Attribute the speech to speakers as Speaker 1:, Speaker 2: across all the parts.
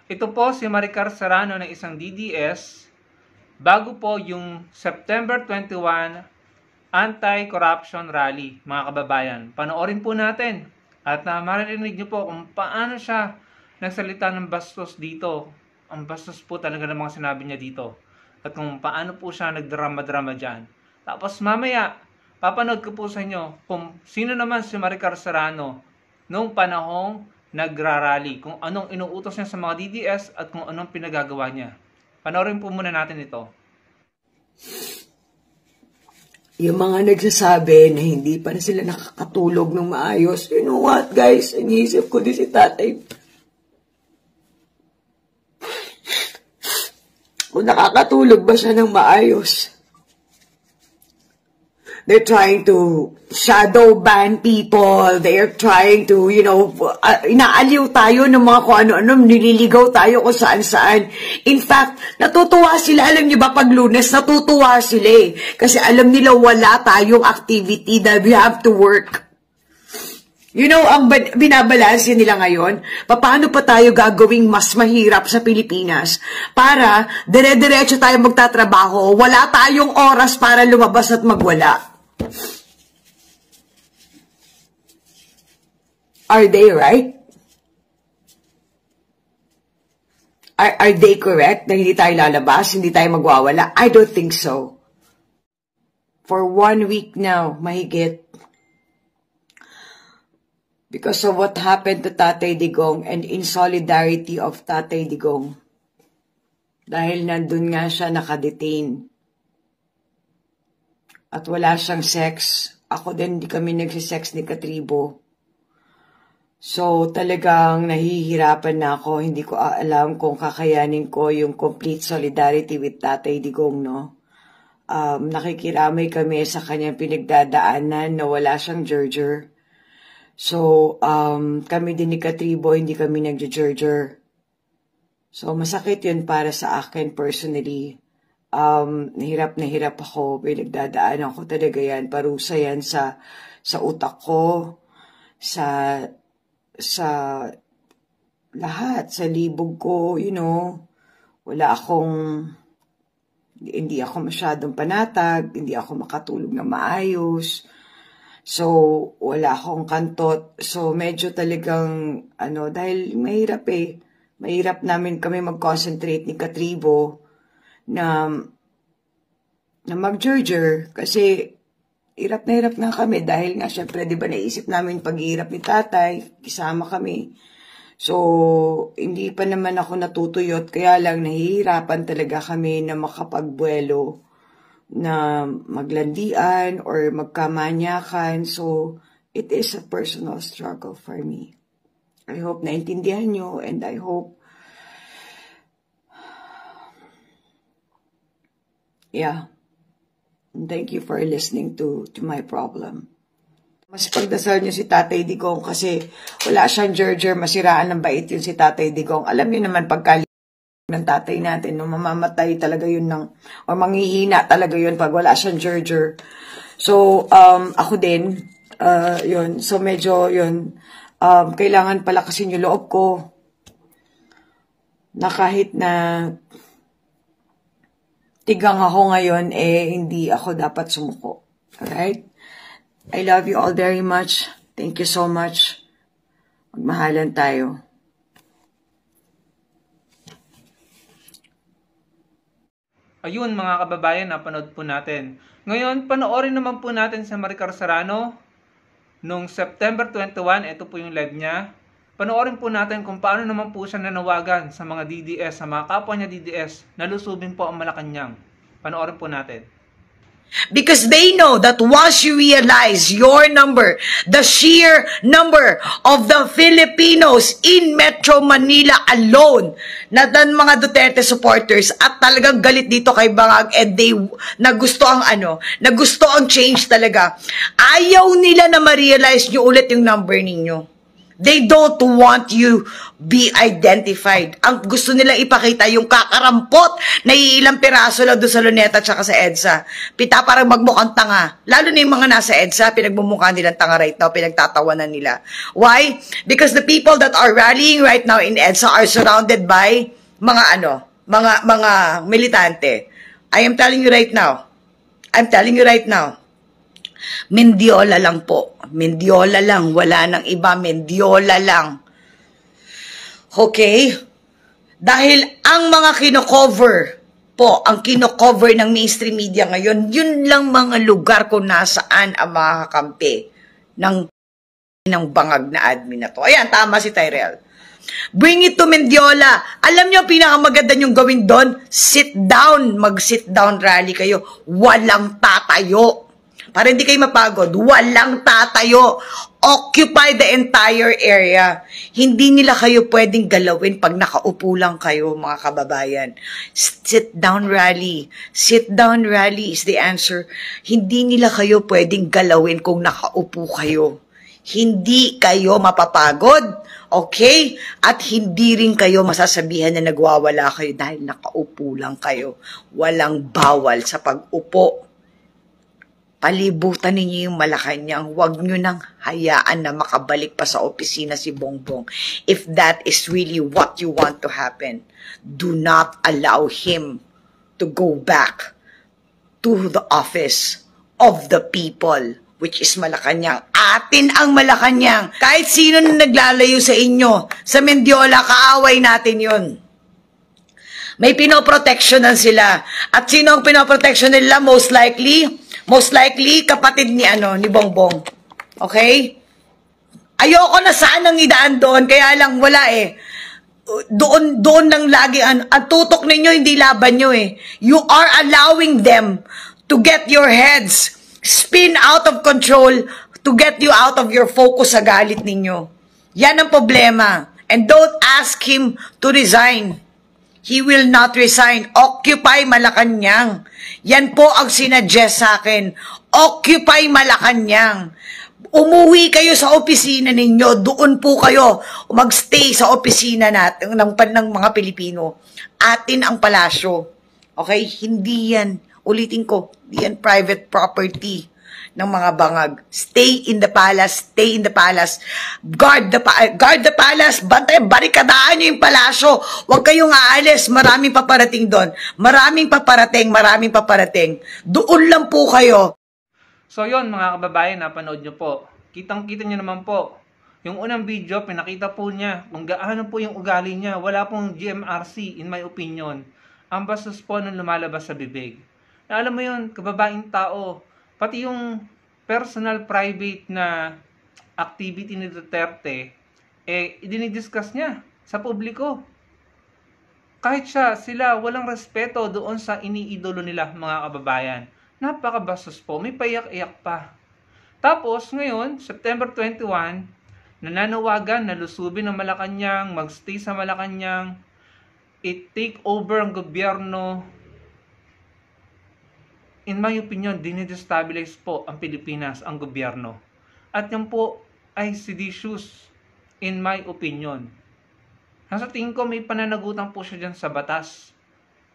Speaker 1: Ito po si Maricar Serrano ng isang DDS bago po yung September 21 Anti-Corruption Rally, mga kababayan. Panoorin po natin at maririnig niyo po kung paano siya nagsalita ng bastos dito. Ang bastos po talaga ng mga sinabi niya dito. At kung paano po siya nagdrama-drama dyan. Tapos mamaya, papanood ko po sa inyo kung sino naman si Maricar Serrano nung panahong nagrarally, kung anong inuutos niya sa mga DDS at kung anong pinagagawa niya. Panoorin po muna natin ito.
Speaker 2: Yung mga nagsasabi na hindi pa na sila nakakatulog ng maayos, you know what guys, iniisip ko din si tatay. Kung nakakatulog ba siya ng maayos? They're trying to shadow ban people. They're trying to, you know, inaaliw tayo ng mga kung ano-ano, nililigaw tayo kung saan-saan. In fact, natutuwa sila. Alam niyo ba, pag Lunes, natutuwa sila eh. Kasi alam nila wala tayong activity that we have to work. You know, ang binabalanse nila ngayon, paano pa tayo gagawing mas mahirap sa Pilipinas para dire-diretso tayo magtatrabaho, wala tayong oras para lumabas at magwala. Are they right? Are they correct na hindi tayo lalabas, hindi tayo magwawala? I don't think so. For 1 week now, mahigit, because of what happened to Tatay Digong and in solidarity of Tatay Digong, dahil nandun nga siya nakadetain at wala siyang sex. Ako din, hindi kami nagsisex ni Katribo. So, talagang nahihirapan na ako. Hindi ko alam kung kakayanin ko yung complete solidarity with Tatay Digong, no? Nakikiramay kami sa kanyang pinagdadaanan na wala siyang gerger. So, kami din ni Katribo, hindi kami nag-gerger. So, masakit yun para sa akin personally. Nahirap na hirap ako. Pinagdadaanan ko talaga yan. Parusa yan sa utak ko, sa lahat, sa libog ko, you know. Hindi ako masyadong panatag, hindi ako makatulog na maayos. So, wala akong kantot. So, medyo talagang, dahil mahirap eh. Mahirap namin kami mag-concentrate ni Katribo na mag-gerger. Kasi, hirap na hirap nga kami. Dahil nga, syempre, di ba naisip namin pag-ihirap ni tatay, kisama kami. So, hindi pa naman ako natutuyot. Kaya lang, nahihirapan talaga kami na makapagbuelo, na maglandian or magkamanyakan. So, it is a personal struggle for me. I hope naintindihan nyo and I hope, yeah, thank you for listening to my problem. Mas pagdasal nyo si Tatay Digong kasi wala siyang gerger, masiraan ng bait yun si Tatay Digong. Alam niyo naman pagka ng tatay natin, no, mamamatay talaga yun o manghihina talaga yun pag wala siyang gerger. So, ako din, yun. So, medyo yun, kailangan palakasin yung loob ko na kahit na tigang ako ngayon, hindi ako dapat sumuko. Alright? I love you all very much. Thank you so much. Magmahalan tayo.
Speaker 1: Ayun mga kababayan, napanood po natin. Ngayon, panoorin naman po natin si Maricar Serrano nung September 21. Ito po yung live niya. Panoorin po natin kung paano naman po siya nanawagan sa mga DDS, sa mga kapwa niya DDS, na lusubin po ang Malacanang. Panoorin po natin.
Speaker 2: Because they know that once you realize your number, the sheer number of the Filipinos in Metro Manila alone, na mga Duterte supporters at talagang galit dito kay Bangag and nagusto ang change talaga. Ayaw nila na ma-realize nyo ulit yung number ninyo. They don't want you be identified. Ang gusto nilang ipakita yung kakarampot na ilang piraso lang doon sa Luneta at sa EDSA. Pita parang magmukhang tanga. Lalo na yung mga nasa EDSA, pinagmumukha nilang tanga right now, pinagtatawanan nila. Why? Because the people that are rallying right now in EDSA are surrounded by mga mga militante. I am telling you right now. Mendiola lang po. Mendiola lang. Wala nang iba. Mendiola lang. Okay? Dahil ang mga kino-cover po, ang kino-cover ng mainstream media ngayon, yun lang mga lugar kung nasaan ang mga kakampi ng bangag na admin na to. Ayan, tama si Tyrell. Bring it to Mendiola. Alam niyo, pinakamaganda niyong gawin doon? Sit down. Mag-sit down rally kayo. Walang tatayo. Para hindi kayo mapagod, walang tatayo. Occupy the entire area. Hindi nila kayo pwedeng galawin pag nakaupo lang kayo, mga kababayan. Sit down rally. Sit down rally is the answer. Hindi nila kayo pwedeng galawin kung nakaupo kayo. Hindi kayo mapapagod. Okay? At hindi rin kayo masasabihan na nagwawala kayo dahil nakaupo lang kayo. Walang bawal sa pag-upo. Palibutan ninyo yung Malacanang. Huwag nyo nang hayaan na makabalik pa sa opisina si Bongbong. If that is really what you want to happen, do not allow him to go back to the office of the people, which is Malacanang. Atin ang Malacanang. Kahit sino na naglalayo sa inyo, sa Mendiola, kaaway natin yun. May pinoprotectionan sila. At sino ang pinoprotection nila? Most likely, kapatid ni Bongbong. Okay? Ayoko na sanang idaan doon, kaya lang wala eh. Doon lang lagi, ang tutok ninyo, hindi laban nyo eh. You are allowing them to get your heads spin out of control to get you out of your focus sa galit ninyo. Yan ang problema. And don't ask him to resign. He will not resign. Occupy Malacanang. Yan po ang sinuggest sa akin. Occupy Malacanang. Umuwi kayo sa opisina ninyo. Doon po kayo magstay sa opisina natin ng mga Pilipino. Atin ang palasyo. Okay? Hindi yan. Ulitin ko. Hindi yan private property ng mga bangag. Stay in the palace. Stay in the palace. Guard the palace. Bantay, barikadaan nyo yung palasyo. Huwag kayong aalis. Maraming paparating doon. Maraming paparating. Doon lang po kayo.
Speaker 1: So yon mga kababayan, napanood nyo po. Kitang-kita nyo naman po. Yung unang video, pinakita po niya kung gaano po yung ugali niya. Wala pong GMRC, in my opinion. Ang bastos po nung lumalabas sa bibig. Na alam mo yun, kababaeng tao, pati yung personal private na activity ni Duterte, dinidiscuss niya sa publiko. Kahit sila walang respeto doon sa iniidolo nila, mga kababayan. Napakabastos po, may payak-iyak pa. Tapos ngayon, September 21, nananawagan na lusubin ang Malacanang, magstay sa Malacanang, i-take over ang gobyerno. In my opinion, dinidestabilize po ang Pilipinas, ang gobyerno. At yan po ay seditious, in my opinion. Nasa tingin ko may pananagutan po siya dyan sa batas.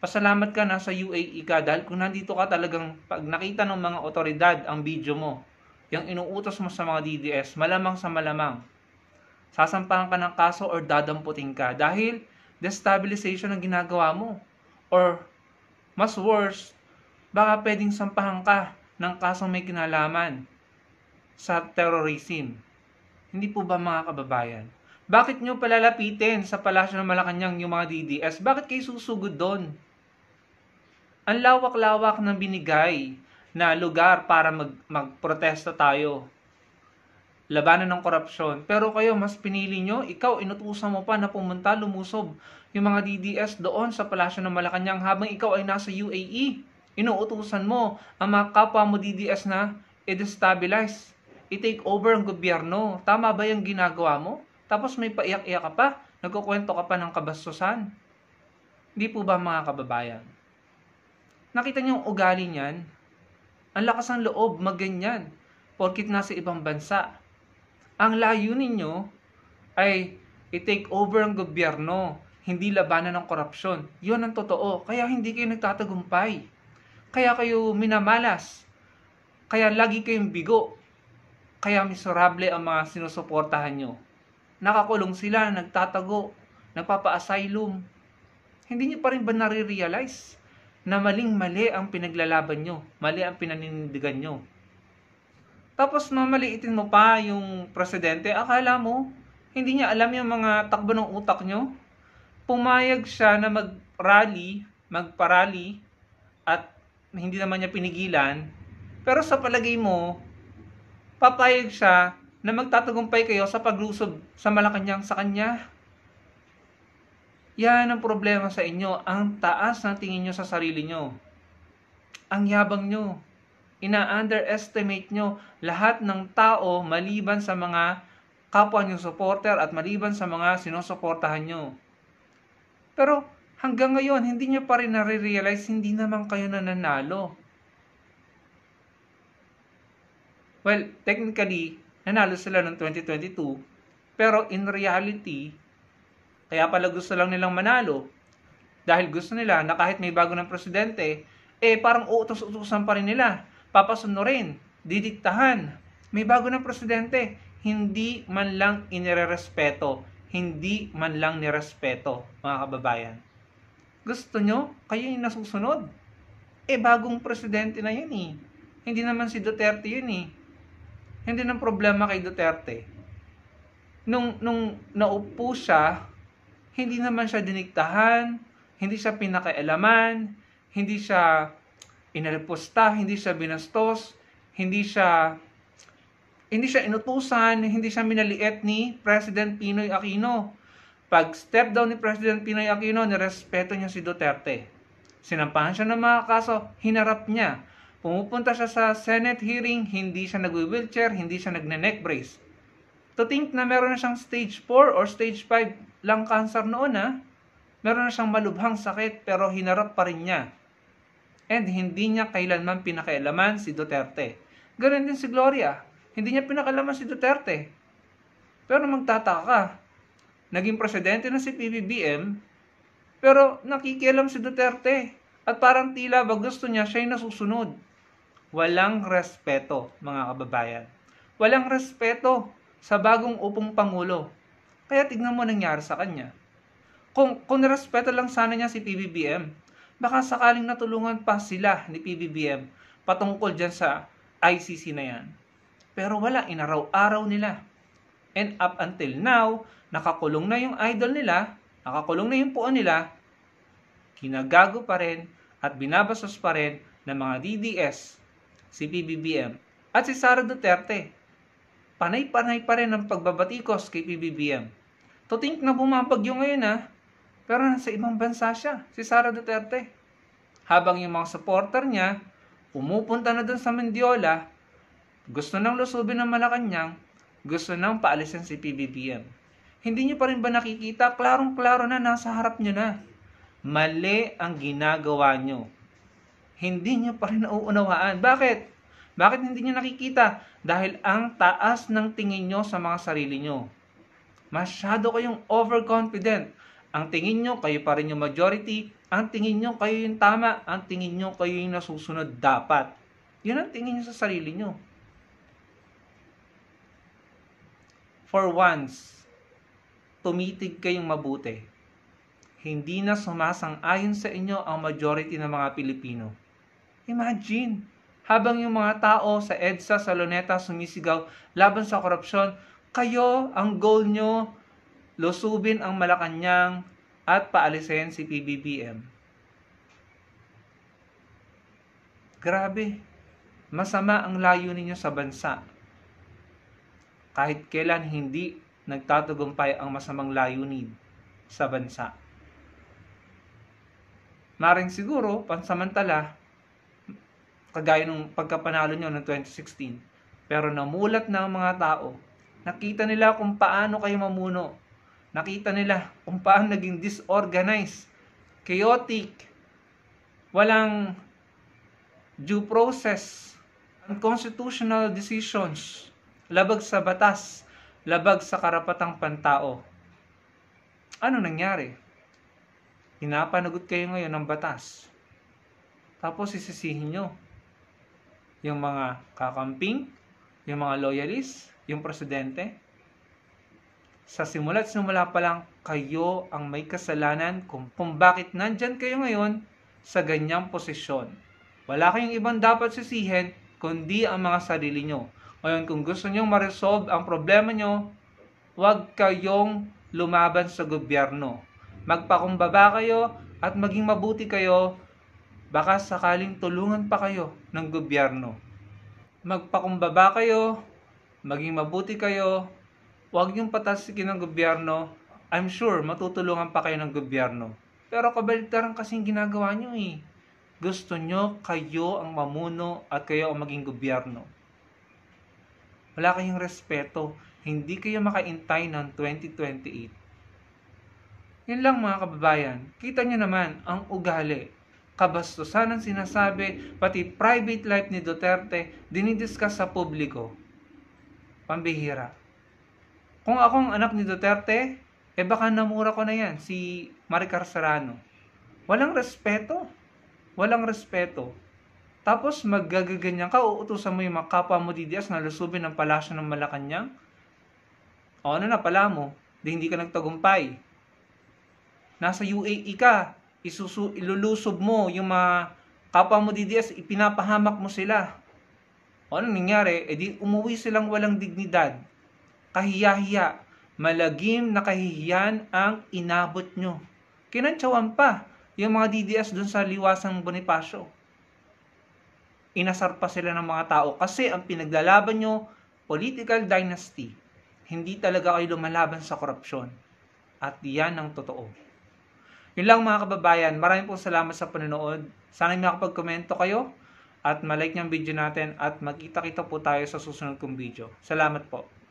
Speaker 1: Pasalamat ka, nasa UAE ka, dahil kung nandito ka talagang, pag nakita ng mga otoridad ang video mo, yung inuutos mo sa mga DDS, malamang sa malamang, sasampahan ka ng kaso or dadamputin ka dahil destabilization ang ginagawa mo. Or, mas worse, baka pwedeng sampahan ka ng kasong may kinalaman sa terrorism. Hindi po ba, mga kababayan? Bakit nyo palalapitin sa Palasyo ng Malacanang yung mga DDS? Bakit kayo susugod doon? Ang lawak-lawak ng binigay na lugar para magprotesta tayo. Labanan ng korupsyon. Pero kayo, mas pinili nyo, ikaw, inutusan mo pa na pumunta, lumusob yung mga DDS doon sa Palasyo ng Malacanang habang ikaw ay nasa UAE. Inuutusan mo ang mga kapwa mo DDS na i-destabilize, i-take over ang gobyerno. Tama ba yung ginagawa mo? Tapos may paiyak-iyak ka pa, nagkukwento ka pa ng kabastusan. Hindi po ba, mga kababayan? Nakita niyo yung ugali niyan? Ang lakas ng loob, maganyan, porkit nasa ibang bansa. Ang layunin nyo, ay i-take over ang gobyerno, hindi labanan ng korupsyon. Yun ang totoo. Kaya hindi kayo nagtatagumpay. Kaya kayo minamalas. Kaya lagi kayong bigo. Kaya miserable ang mga sinusuportahan nyo. Nakakulong sila, nagtatago, nagpapa-asylum. Hindi nyo pa rin ba nare-realize na maling-mali ang pinaglalaban nyo, mali ang pinaninindigan nyo? Tapos mamaliitin mo pa yung presidente, akala mo, hindi niya alam yung mga takbo ng utak nyo? Pumayag siya na mag-rally, magparally, at hindi naman niya pinigilan, pero sa palagay mo, papayag siya na magtatagumpay kayo sa paglusob sa Malacanang sa kanya? Yan ang problema sa inyo, ang taas ng tingin nyo sa sarili nyo. Ang yabang nyo. Ina-underestimate nyo lahat ng tao maliban sa mga kapwa nyo supporter at maliban sa mga sinusuportahan nyo. Pero hanggang ngayon, hindi nyo pa rin nare-realize hindi naman kayo nananalo. Well, technically, nanalo sila noong 2022, pero in reality, kaya pala gusto lang nilang manalo dahil gusto nila na kahit may bago ng presidente, parang uutos-utusan pa rin nila, papasunurin, didiktahan. May bago ng presidente, hindi man lang inirerespeto, hindi man lang nirespeto, mga kababayan. Gusto nyo, kayo yung nasusunod. Bagong presidente na yun eh. Hindi naman si Duterte yun eh. Hindi nang problema kay Duterte. Nung naupo siya, hindi naman siya diniktahan, hindi siya pinakialaman, hindi siya inalipusta, hindi siya binastos, hindi siya inutusan, hindi siya minaliit ni President Pinoy Aquino. Pag step down ni President Pinoy Aquino, nirespeto niya si Duterte. Sinampahan siya ng mga kaso, hinarap niya. Pumupunta siya sa Senate hearing, hindi siya nagwi-wheelchair, hindi siya nagne-neck brace. To think na meron na siyang stage 4 or stage 5 lung cancer noon meron na siyang malubhang sakit pero hinarap pa rin niya. And hindi niya kailanman pinakialaman si Duterte. Ganun din si Gloria. Hindi niya pinakialaman si Duterte. Pero magtataka ka, naging presidente na si PBBM, pero nakikialam si Duterte. At parang tila ba gusto niya siya yung nasusunod. Walang respeto, mga kababayan. Walang respeto sa bagong upong Pangulo. Kaya tignan mo nangyari sa kanya. Kung nirespeto lang sana niya si PBBM, baka sakaling natulungan pa sila ni PBBM patungkol dyan sa ICC na yan. Pero wala, inaraw-araw nila. And up until now, nakakulong na yung idol nila, nakakulong na yung puon nila, kinagago pa rin at binabasos pa rin ng mga DDS, si PBBM at si Sara Duterte. Panay-panay pa rin ang pagbabatikos kay PBBM. To think na bumabagyo ngayon pero nasa ibang bansa siya, si Sara Duterte. Habang yung mga supporter niya, pumupunta na dun sa Mendiola, gusto nang lusubin ng Malacanang, gusto nang paalisin si PBBM. Hindi niyo pa rin ba nakikita? Klarong-klaro na, nasa harap niyo na. Mali ang ginagawa niyo. Hindi niyo pa rin nauunawaan. Bakit? Bakit hindi niyo nakikita? Dahil ang taas ng tingin niyo sa mga sarili niyo. Masyado kayong overconfident. Ang tingin niyo, kayo pa rin yung majority. Ang tingin niyo, kayo yung tama. Ang tingin niyo, kayo yung nasusunod dapat. Yun ang tingin niyo sa sarili niyo. For once, tumitig kayong mabuti. Hindi na sumasang-ayon sa inyo ang majority ng mga Pilipino. Imagine, habang yung mga tao sa EDSA, sa Luneta sumisigaw laban sa korupsyon, kayo, ang goal nyo, lusubin ang Malacanang at paalisin si PBBM. Grabe, masama ang layunin nyo sa bansa. Kahit kailan hindi nagtatagumpay ang masamang layunin sa bansa. Maring siguro, pansamantala, kagaya nung pagkapanalo nyo ng 2016. Pero namulat na ang mga tao. Nakita nila kung paano kayo mamuno. Nakita nila kung paano naging disorganized, chaotic, walang due process, unconstitutional decisions, labag sa batas, labag sa karapatang pantao. Ano nangyari? Pinapanagot kayo ngayon ng batas. Tapos sisisihin nyo yung mga kakamping, yung mga loyalist, yung presidente. Sa simula't simula pa lang, kayo ang may kasalanan kung bakit nandyan kayo ngayon sa ganyang posisyon. Wala kayong ibang dapat sisihin kundi ang mga sarili nyo. Ngayon, kung gusto nyong ma-resolve ang problema nyo, huwag kayong lumaban sa gobyerno. Magpakumbaba kayo at maging mabuti kayo, baka sakaling tulungan pa kayo ng gobyerno. Magpakumbaba kayo, maging mabuti kayo, huwag niyong patasikin ng gobyerno, I'm sure matutulungan pa kayo ng gobyerno. Pero kabaligtaran kasing ginagawa niyo eh. Gusto niyo kayo ang mamuno at kayo ang maging gobyerno. Wala kayong respeto, hindi kayo makaintay ng 2028. Yun lang mga kababayan, kita niyo naman ang ugali. Kabastusan ang sinasabi, pati private life ni Duterte, dinidiscuss sa publiko. Pambihira. Kung ako ang anak ni Duterte, baka namura ko na yan, si Maricar Serrano. Walang respeto. Walang respeto. Tapos maggagaganyan ka, uutusan mo yung mga kapwa mo DDS na lusubin ng palasyo ng Malacanang. O ano na pala mo, hindi ka nagtagumpay. Nasa UAE ka, ilulusob mo yung mga kapwa mo DDS, ipinapahamak mo sila. O ano nangyari? Di umuwi silang walang dignidad. Kahiya-hiya. Malagim na kahihiyan ang inabot nyo. Kinantsawan pa yung mga DDS dun sa liwasang Bonifacio. Inasar pa sila ng mga tao kasi ang pinaglalaban nyo, political dynasty. Hindi talaga kayo lumalaban sa korupsyon. At yan ang totoo. Yun lang mga kababayan, maraming po salamat sa panonood. Sana makapag-komento kayo at malike niyang video natin at magkita-kita po tayo sa susunod kong video. Salamat po.